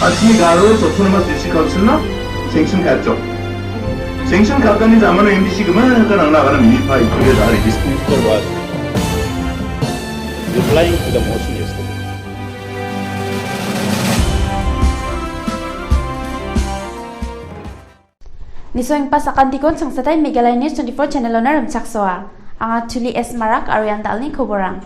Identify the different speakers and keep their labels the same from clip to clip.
Speaker 1: Asli Garo autonomous district council na sanction katcho. Sanction katani zaman MDC kemana kan angna kana minipai kuliah dari dispute
Speaker 2: was replying to the motion yesterday.
Speaker 3: Nisoing pas akan tikon sangsatai Meghalaya News 24 channel owner Saksoa. Anga Tuli S Marak Ariantal ni Koborang.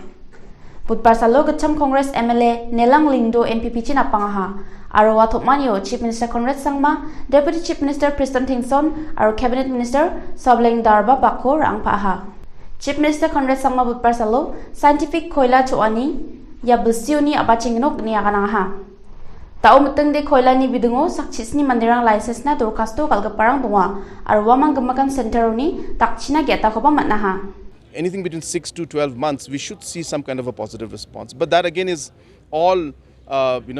Speaker 3: Budbar salo gacham Congress MLA Nelang Lingdo MPP chin apangaha. Aro Wathopmanyo Chief Minister Congress Sangma, Deputy Chief Minister Preston Thingson, Aro Cabinet Minister Sobleng Darba Bako Rang Paha. Chief Minister Congress Sangma Budbar salo Scientific Koila Choani ya Busiuni Abachingnok ni akanangaha. Tao muteng de koila ni bidungo sakchis ni mandirang license na dorkasto kalgaparang bunga ar wamang gemakan center ni takchina geta ko pa matnaha.
Speaker 4: Anything between 6 to 12 months, we should see some kind of a positive response. But that again is all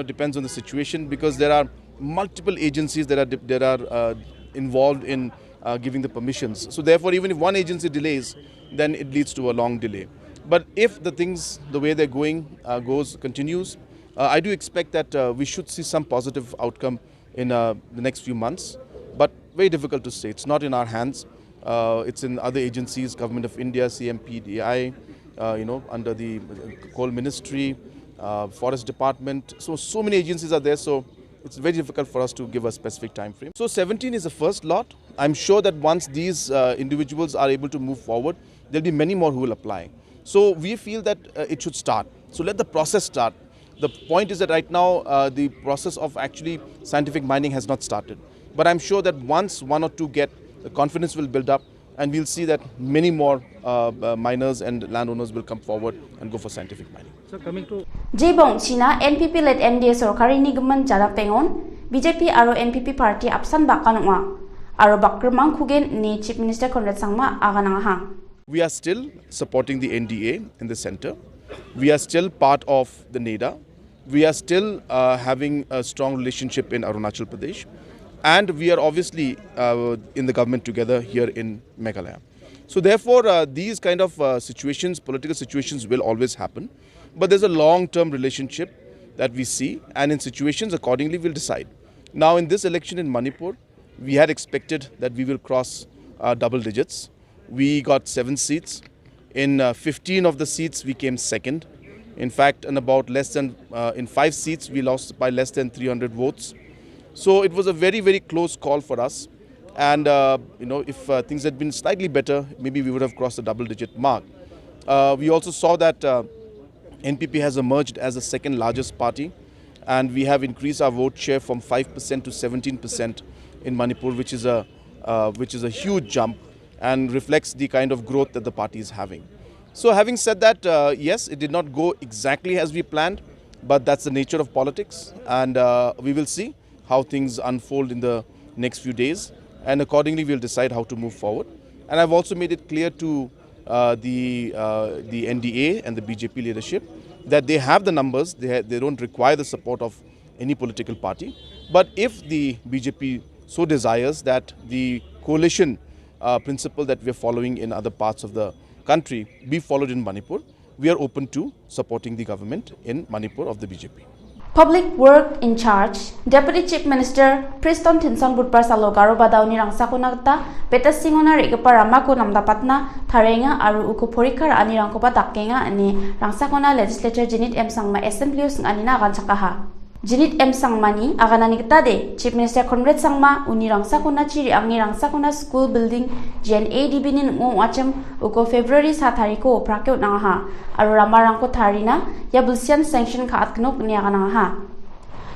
Speaker 4: depends on the situation, because there are multiple agencies that are involved in giving the permissions. So therefore, even if one agency delays, then it leads to a long delay. But if the things, the way they're going, continues, I do expect that we should see some positive outcome in the next few months, but very difficult to say. It's not in our hands. It's in other agencies, Government of India, CMPDI, under the Coal Ministry, Forest Department. So many agencies are there, so it's very difficult for us to give a specific time frame. So 17 is the first lot. I'm sure that once these individuals are able to move forward, there'll be many more who will apply. So we feel that it should start. So let the process start. The point is that right now the process of actually scientific mining has not started. But I'm sure that once one or two get, the confidence will build up, and we'll see that many more miners and landowners will come forward and go for scientific mining.
Speaker 2: So coming to
Speaker 3: Jibong China NPP-led NDA Sorkari Nigman Jara Pengon, BJP aro NPP party apsan bakanwa, aro bakrmang kugen ni Chief Minister Conrad Sangma aganangaha.
Speaker 4: We are still supporting the NDA in the center. We are still part of the NEDA. We are still having a strong relationship in Arunachal Pradesh. And we are obviously in the government together here in Meghalaya. So therefore, these kind of situations, political situations will always happen. But there's a long-term relationship that we see, and in situations accordingly we'll decide. Now in this election in Manipur, we had expected that we will cross double digits. We got 7 seats. In 15 of the seats, we came second. In fact, in 5 seats, we lost by less than 300 votes. So it was a very, very close call for us. And, if things had been slightly better, maybe we would have crossed the double-digit mark. We also saw that NPP has emerged as the second largest party. And we have increased our vote share from 5% to 17% in Manipur, which is a huge jump and reflects the kind of growth that the party is having. So having said that, yes, it did not go exactly as we planned, but that's the nature of politics, and we will see how things unfold in the next few days, and accordingly we'll decide how to move forward. And I've also made it clear to the NDA and the BJP leadership that they have the numbers, they don't require the support of any political party. But if the BJP so desires that the coalition principle that we're following in other parts of the country be followed in Manipur, we are open to supporting the government in Manipur of the BJP.
Speaker 3: Public Work in Charge, Deputy Chief Minister Preston Thingson Budbar salo Garo Badauni Rangsakuna Peta Singona Rigapa Ramako Namdapatna Tarenga Aru Uko Porikar Ani Rangkopa Takenga Ani Rangsakuna Legislature Jinit M Sangma Assemblies Anina Ganchakaha. Jinit M Sangmani aganani kitade Chief Minister Conrad Sangma uni rangsakuna chiri angi rangsakuna school building GNADB nin ngwacham uko February 7 tariko prakyo nangaha aru ramarangko tharina ya bulsian sanction ka atknok ni aganangaha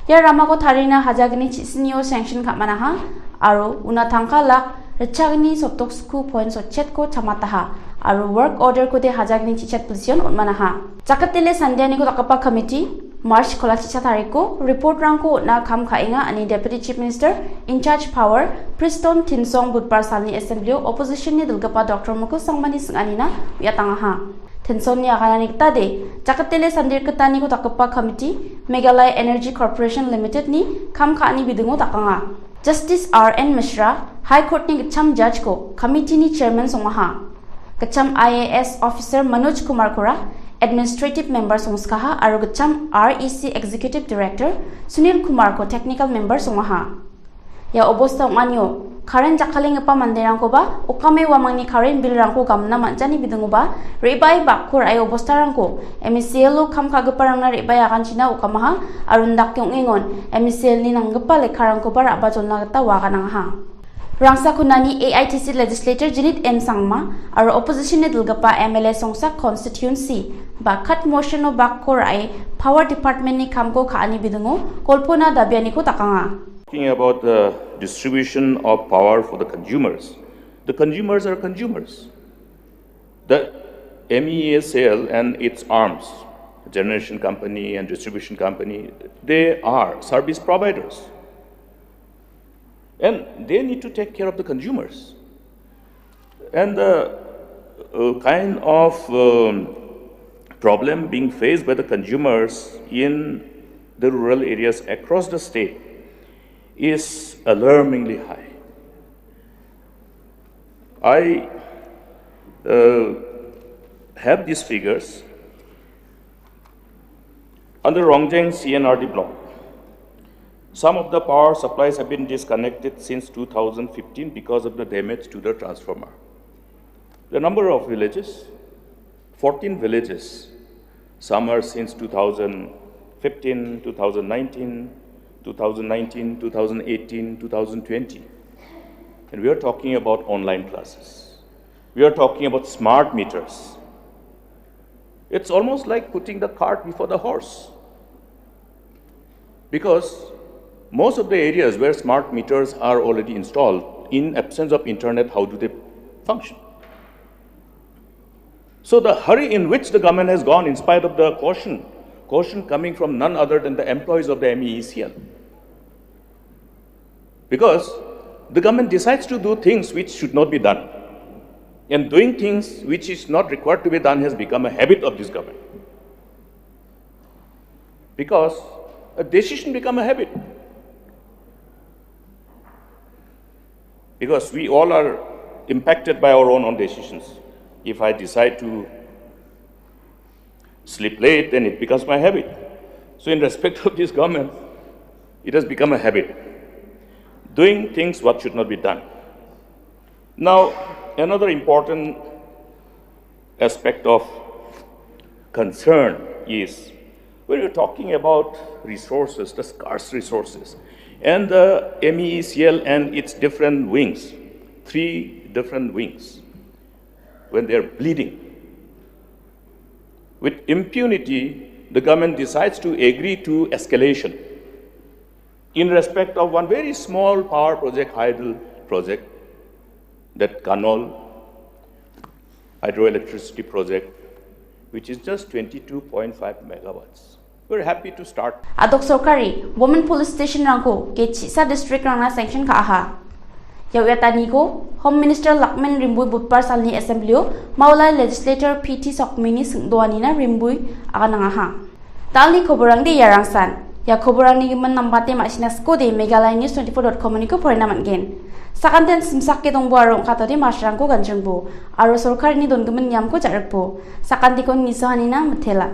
Speaker 3: ya ramako tharina hajagni chisnio sanction ka manaha aru una thangka lak rechagni sotok school point so chet ko chamataha aru work order ko de hajagni chichat bulsion unmanaha chakatele sandiani ko takapa committee March Kolachicha Tariko, report Ranko na Kam Kainga and Deputy Chief Minister in charge power, Preston Tinsong Budbar Salni Assembly, opposition ni Dulgapa Dr. Moko Sangmani Sanganina, Yatangaha. Tinsong ni Akananik Tade, Jakatele Sandir Katani ko Takapa Committee, Meghalaya Energy Corporation Limited ni Kam Kani Bidungo Takanga. Justice R.N. Mishra, High Court ni Gacham Judge ko, Committee ni Chairman Songaha. Gacham IAS Officer Manoj Kumar Kora, Administrative Member Songskaha aru gacham REC Executive Director Sunil Kumar ko Technical Member Songaha. Ya obosta nganyo Karen jakaling apa manderang ko ba ukame wamangni Karen bilrang ko gamna manjani bidungu ba rebai bakur ay obostarang ko MCL kam kagaparang na rebai akan China ukamaha arundak yung ingon MCL ni nanggapa lekarang ko ba rabajon na tawa kanang ha. Rangsa kunani AITC Legislator Jinit M Sangma aru opposition ni dulgapa MLA Songsa constituency ba cut motion o bakur ay Power Department ni kamko kaani bidungu kolpona dabiani ko takanga.
Speaker 2: Talking about the distribution of power for the consumers are consumers. The MESL and its arms, generation company and distribution company, they are service providers. And they need to take care of the consumers. And the kind of problem being faced by the consumers in the rural areas across the state is alarmingly high. I have these figures. Under Rongjeng CNRD block, some of the power supplies have been disconnected since 2015 because of the damage to the transformer. The number of villages, 14 villages, some are since 2015, 2019, 2018, 2020. And we are talking about online classes. We are talking about smart meters. It's almost like putting the cart before the horse. Because most of the areas where smart meters are already installed, in absence of internet, how do they function? So the hurry in which the government has gone, in spite of the caution coming from none other than the employees of the MEECL. Because the government decides to do things which should not be done. And doing things which is not required to be done has become a habit of this government. Because a decision becomes a habit. Because we all are impacted by our own decisions. If I decide to sleep late, then it becomes my habit. So in respect of this government, it has become a habit. Doing things what should not be done. Now, another important aspect of concern is when you're talking about resources, the scarce resources, and the MEECL and its different wings, 3 different wings, when they're bleeding. With impunity, the government decides to agree to escalation in respect of one very small power project, hydel project, that Kanol hydroelectricity project, which is just 22.5 megawatts. We're happy to start.
Speaker 3: Adok Sorkari, Women Police Station Rangko, Kechisa District Rangna sanction ka aha. Yawyatani ko, Home Minister Lakman Rimbui Budpar Salni Assembly, Maulai Legislator PT Sokmini Singdoanina Rimbui Akanangaha. Talni Koborang de Yarangsan, Ya Koborang ni Giman Nambate Machinasko de Meghalaya News 24.com ni ko Porinaman Gen. Sakanten simsake tong buarong katodi masrangko ganjengbo, aro Sorkari ni don gemen nyamko jarakpo, sakanti kon nisohanina matela.